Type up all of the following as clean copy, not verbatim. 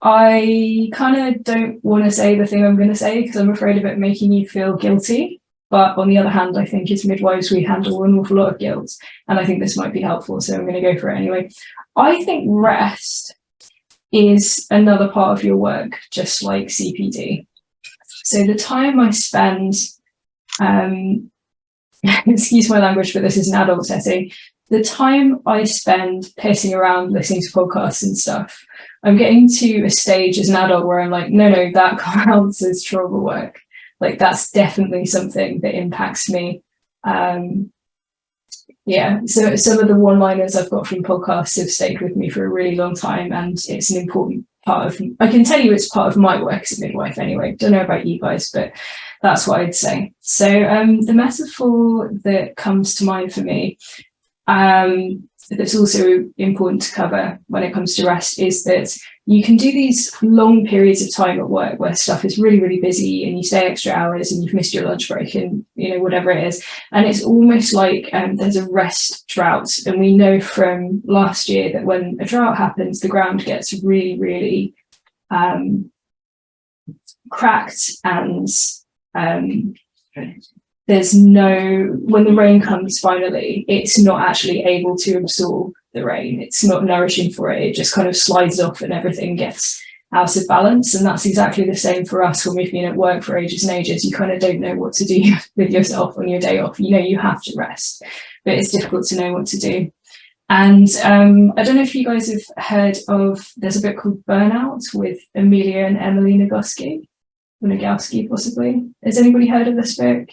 I kind of don't want to say the thing I'm going to say because I'm afraid of it making you feel guilty. But on the other hand, I think as midwives, we handle an awful lot of guilt. And I think this might be helpful. So I'm going to go for it anyway. I think rest is another part of your work, just like CPD. So the time I spend, excuse my language, but this is an adult setting, the time I spend pissing around listening to podcasts and stuff, I'm getting to a stage as an adult where I'm like, no, that counts as trauma work. Like that's definitely something that impacts me. So some of the one-liners I've got from podcasts have stayed with me for a really long time, and it's an important part of, I can tell you it's part of my work as a midwife anyway. Don't know about you guys, but that's what I'd say. So the metaphor that comes to mind for me, that's also important to cover when it comes to rest, is that you can do these long periods of time at work where stuff is really, really busy and you stay extra hours and you've missed your lunch break and, you know, whatever it is. And it's almost like there's a rest drought. And we know from last year that when a drought happens, the ground gets really, really cracked, and there's no, when the rain comes finally, it's not actually able to absorb the rain. It's not nourishing for it. It just kind of slides off and everything gets out of balance. And that's exactly the same for us when we've been at work for ages and ages. You kind of don't know what to do with yourself on your day off. You know, you have to rest, but it's difficult to know what to do. And I don't know if you guys have heard of, there's a book called Burnout with Amelia and Emily Nagoski, or Nagoski possibly. Has anybody heard of this book?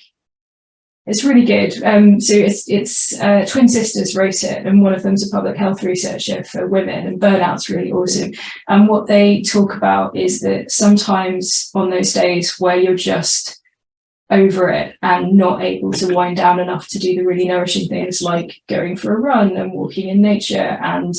It's really good. So it's twin sisters wrote it, and one of them's a public health researcher for women, and burnout's really awesome. And what they talk about is that sometimes on those days where you're just over it and not able to wind down enough to do the really nourishing things like going for a run and walking in nature and,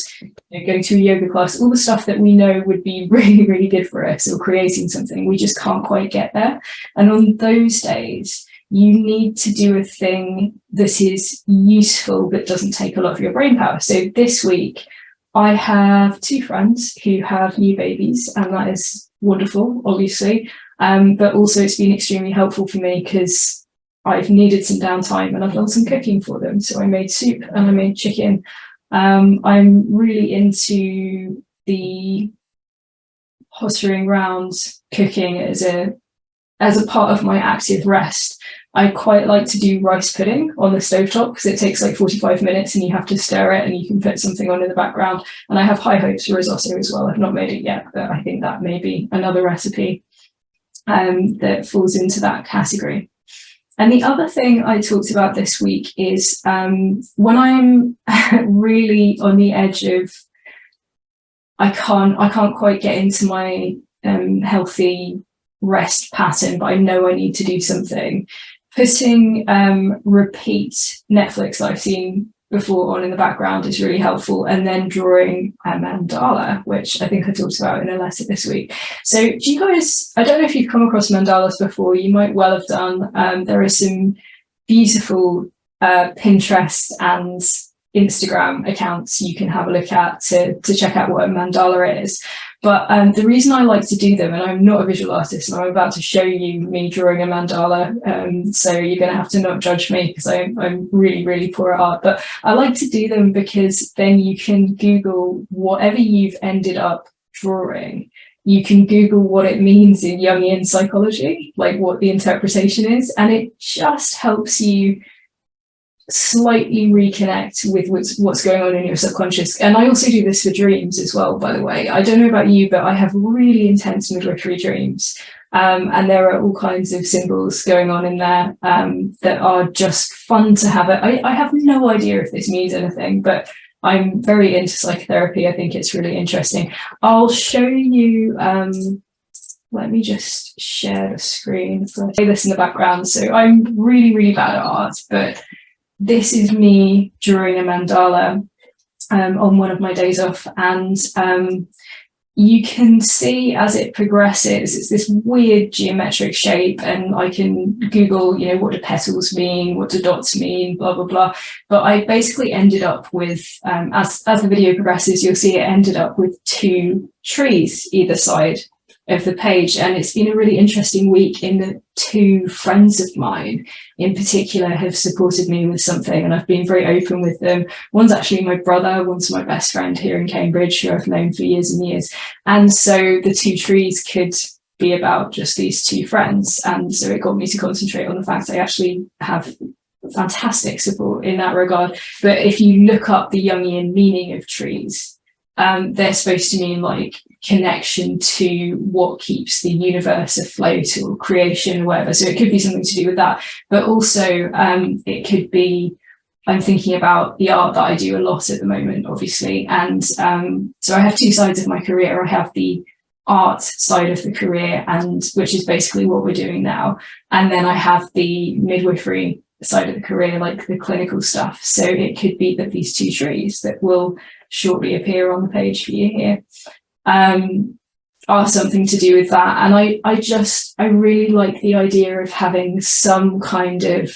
you know, going to a yoga class, all the stuff that we know would be really, really good for us, or creating something, we just can't quite get there. And on those days, you need to do a thing that is useful but doesn't take a lot of your brain power. So this week, I have 2 friends who have new babies, and that is wonderful, obviously. But also it's been extremely helpful for me because I've needed some downtime and I've done some cooking for them. So I made soup and I made chicken. I'm really into the pottering around cooking as a part of my active rest. I quite like to do rice pudding on the stovetop because it takes like 45 minutes and you have to stir it and you can put something on in the background. And I have high hopes for risotto as well. I've not made it yet, but I think that may be another recipe that falls into that category. And the other thing I talked about this week is when I'm really on the edge of, I can't quite get into my healthy rest pattern, but I know I need to do something. Putting repeat Netflix that I've seen before on in the background is really helpful, and then drawing a mandala, which I think I talked about in a letter this week. So do you guys, I don't know if you've come across mandalas before, you might well have done. There are some beautiful Pinterest and Instagram accounts you can have a look at to check out what a mandala is. But the reason I like to do them, and I'm not a visual artist, and I'm about to show you me drawing a mandala, so you're going to have to not judge me because I'm really, really poor at art. But I like to do them because then you can Google whatever you've ended up drawing. You can Google what it means in Jungian psychology, like what the interpretation is, and it just helps you slightly reconnect with what's going on in your subconscious. And I also do this for dreams as well, by the way. I don't know about you, but I have really intense midwifery dreams, and there are all kinds of symbols going on in there that are just fun to have. I have no idea if this means anything, but I'm very into psychotherapy. I think it's really interesting. I'll show you, let me just share the screen. So I play this in the background. So I'm really, really bad at art, but this is me drawing a mandala on one of my days off. And you can see as it progresses, it's this weird geometric shape, and I can Google, what do petals mean? What do dots mean? Blah, blah, blah. But I basically ended up with, as the video progresses, you'll see it ended up with 2 trees either side of the page. And it's been a really interesting week in that 2 friends of mine in particular have supported me with something, and I've been very open with them. One's actually my brother, one's my best friend here in Cambridge, who I've known for years and years. And so the 2 trees could be about just these 2 friends. And so it got me to concentrate on the fact I actually have fantastic support in that regard. But if you look up the Jungian meaning of trees, they're supposed to mean like connection to what keeps the universe afloat or creation or whatever. So it could be something to do with that, but also it could be, I'm thinking about the art that I do a lot at the moment, obviously. And so I have 2 sides of my career. I have the art side of the career, and which is basically what we're doing now. And then I have the midwifery side of the career, like the clinical stuff. So it could be that these 2 trees that will shortly appear on the page for you here are something to do with that. And I really like the idea of having some kind of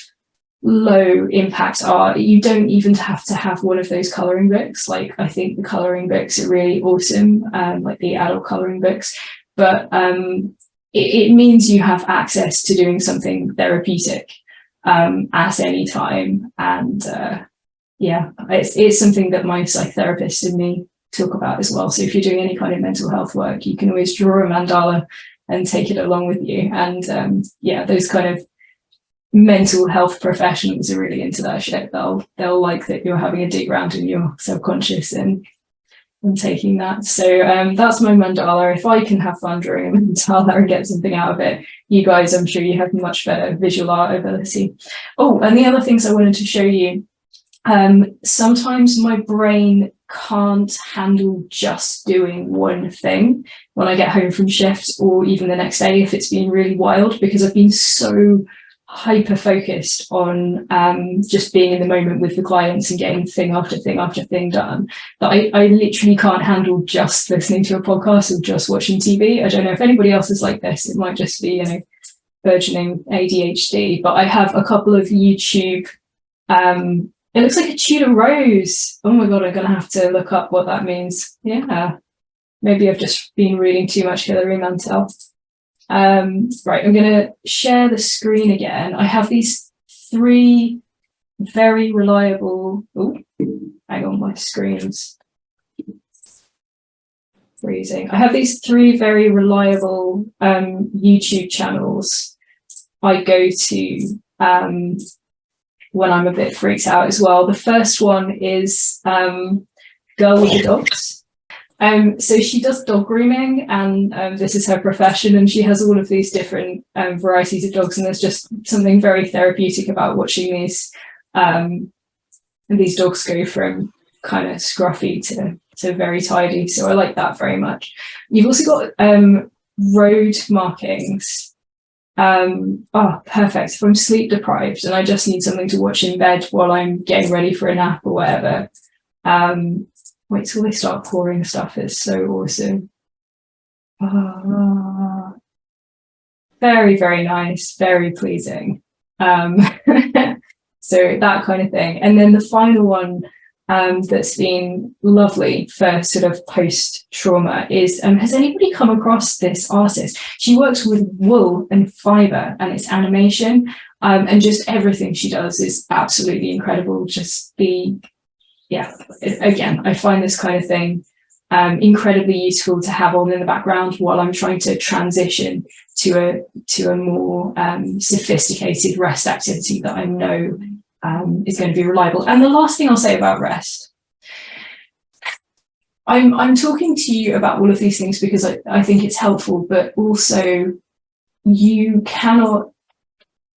low impact art. You don't even have to have one of those coloring books. Like, I think the coloring books are really awesome, like the adult coloring books, but it means you have access to doing something therapeutic at any time. And it's something that my psychotherapist and me talk about as well. So if you're doing any kind of mental health work, you can always draw a mandala and take it along with you. And those kind of mental health professionals are really into that shit. They'll like that you're having a dig round in your subconscious and taking that. So that's my mandala. If I can have fun drawing a mandala and get something out of it, you guys, I'm sure you have much better visual art ability. Oh, and the other things I wanted to show you, sometimes my brain can't handle just doing one thing when I get home from shift, or even the next day if it's been really wild, because I've been so hyper focused on just being in the moment with the clients and getting thing after thing after thing done, that I literally can't handle just listening to a podcast or just watching TV. I don't know if anybody else is like this. It might just be, burgeoning ADHD, but I have a couple of YouTube, it looks like a Tudor rose. Oh my God, I'm going to have to look up what that means. Yeah, maybe I've just been reading too much Hilary Mantel. Right, I'm going to share the screen again. I have these 3 very reliable... Oh, hang on, my screen's freezing. I have these 3 very reliable YouTube channels I go to when I'm a bit freaked out as well. The first one is Girl with the Dogs. So she does dog grooming, and this is her profession, and she has all of these different varieties of dogs, and there's just something very therapeutic about watching these dogs go from kind of scruffy to very tidy. So I like that very much. You've also got road markings. Perfect. If I'm sleep deprived and I just need something to watch in bed while I'm getting ready for a nap or whatever, wait till they start pouring stuff. It's so awesome. Very, very nice, very pleasing. So that kind of thing. And then the final one that's been lovely for sort of post-trauma is, has anybody come across this artist? She works with wool and fibre, and it's animation, and just everything she does is absolutely incredible. Again, I find this kind of thing incredibly useful to have on in the background while I'm trying to transition to a more sophisticated rest activity that I know is going to be reliable. And the last thing I'll say about rest, I'm talking to you about all of these things because I think it's helpful, but also you cannot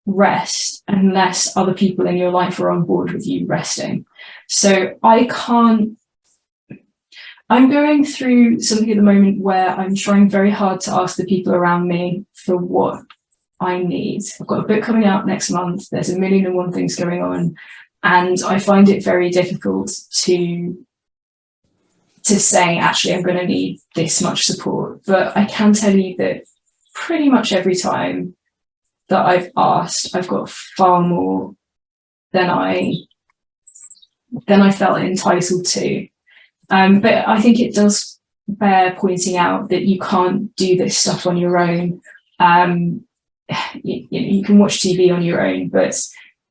rest unless other people in your life are on board with you resting. So I'm going through something at the moment where I'm trying very hard to ask the people around me for what I need. I've got a book coming out next month. There's 1,000,001 things going on, and I find it very difficult to to say, actually, I'm going to need this much support. But I can tell you that pretty much every time that I've asked, I've got far more than I felt entitled to. But I think it does bear pointing out that you can't do this stuff on your own. You can watch TV on your own, but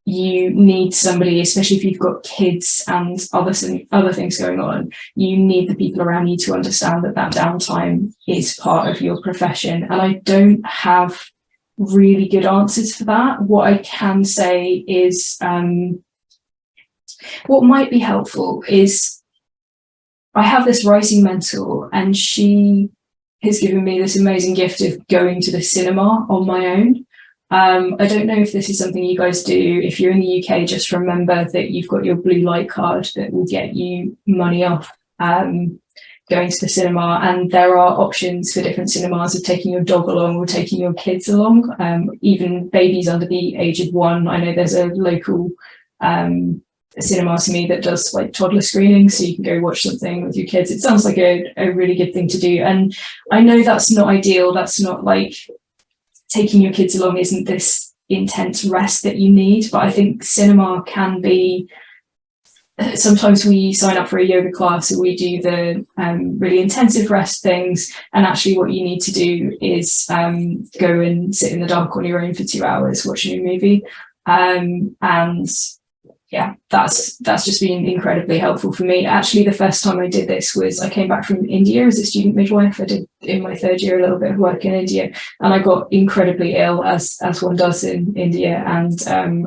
you need somebody, especially if you've got kids and other things going on. You need the people around you to understand that downtime is part of your profession. And I don't have really good answers for that. What I can say is, what might be helpful is, I have this writing mentor, and she has given me this amazing gift of going to the cinema on my own. I don't know if this is something you guys do. If you're in the UK, just remember that you've got your blue light card that will get you money off going to the cinema. And there are options for different cinemas of taking your dog along or taking your kids along, even babies under the age of 1. I know there's a local cinema to me that does like toddler screenings, so you can go watch something with your kids. It sounds like a really good thing to do. And I know that's not ideal. That's not like, taking your kids along isn't this intense rest that you need, but I think cinema can be, sometimes we sign up for a yoga class or we do the really intensive rest things, and actually what you need to do is go and sit in the dark on your own for 2 hours watching a movie. And yeah, that's just been incredibly helpful for me. Actually, the first time I did this was, I came back from India as a student midwife. I did in my 3rd year a little bit of work in India, and I got incredibly ill, as one does in India. And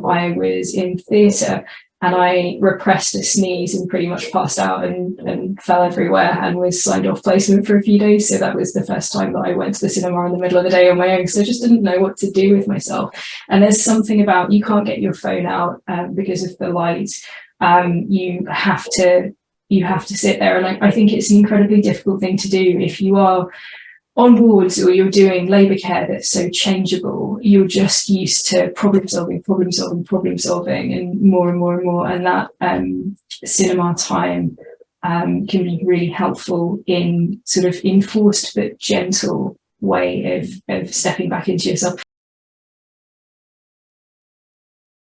I was in theatre, and I repressed a sneeze and pretty much passed out and fell everywhere, and was signed off placement for a few days. So that was the first time that I went to the cinema in the middle of the day on my own. So I just didn't know what to do with myself. And there's something about, you can't get your phone out because of the light. You have to sit there. And I think it's an incredibly difficult thing to do if you are on wards or you're doing labour care that's so changeable. You're just used to problem solving, and more and more and more. And that cinema time can be really helpful in sort of enforced but gentle way of stepping back into yourself.